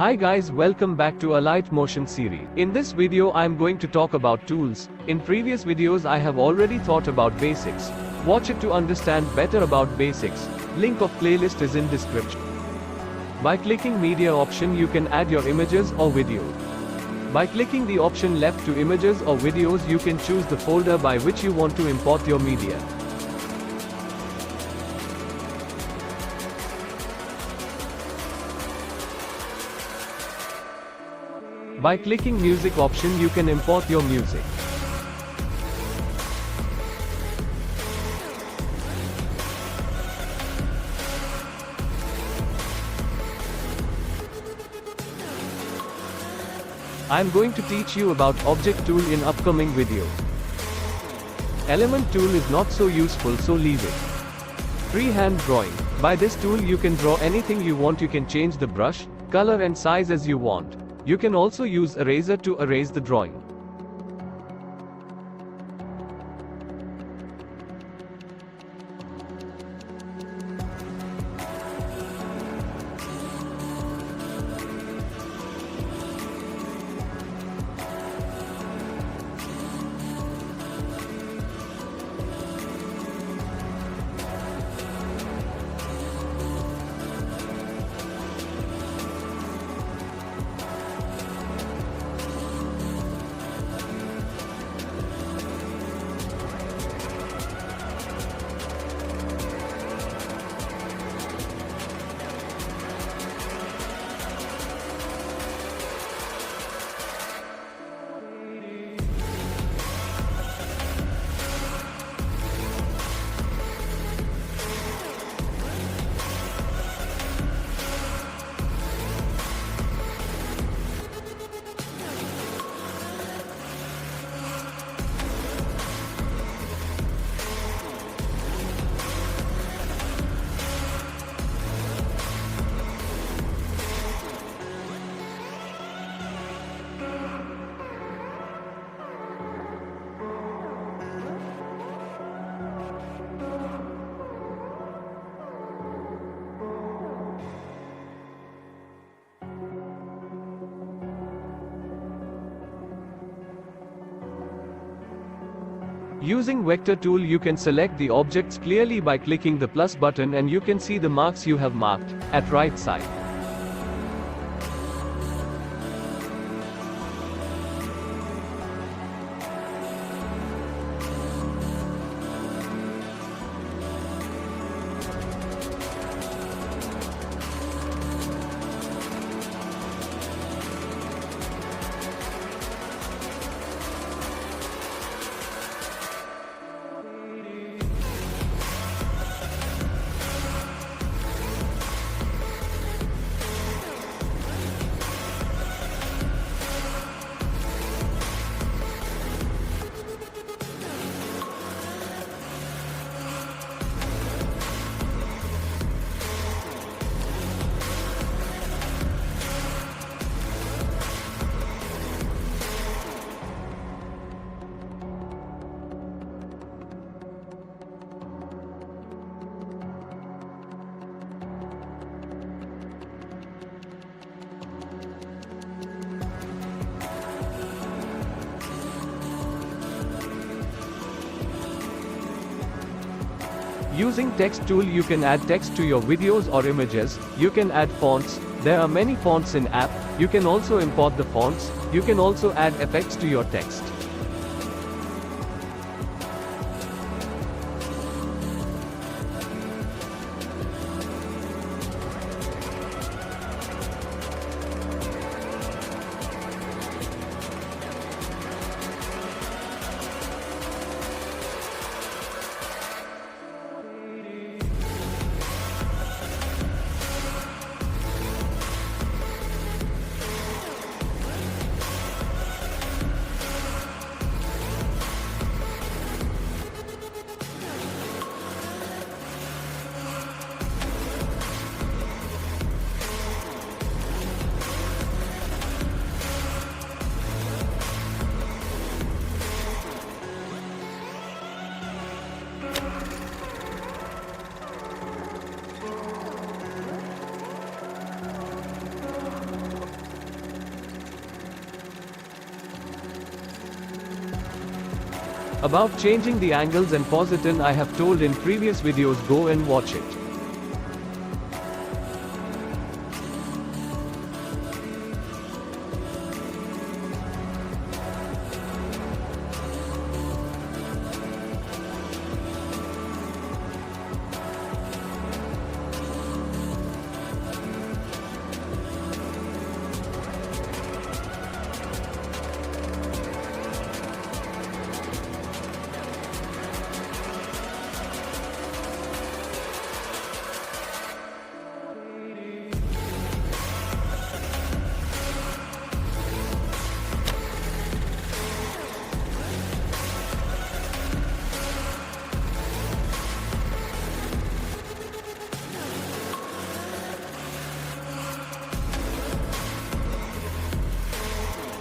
Hi guys, welcome back to Alight motion series. In this video I am going to talk about tools. In previous videos I have already thought about basics. Watch it to understand better about basics. Link of playlist is in description. By clicking media option you can add your images or videos. By clicking the option left to images or videos you can choose the folder by which you want to import your media. By clicking music option you can import your music. I am going to teach you about object tool in upcoming video. Element tool is not so useful, so leave it. Freehand drawing. By this tool you can draw anything you want. You can change the brush, color and size as you want. You can also use eraser to erase the drawing. Using vector tool you can select the objects clearly by clicking the plus button and you can see the marks you have marked at right side. Using text tool you can add text to your videos or images. You can add fonts. There are many fonts in app. You can also import the fonts. You can also add effects to your text. About changing the angles and position I have told in previous videos, go and watch it.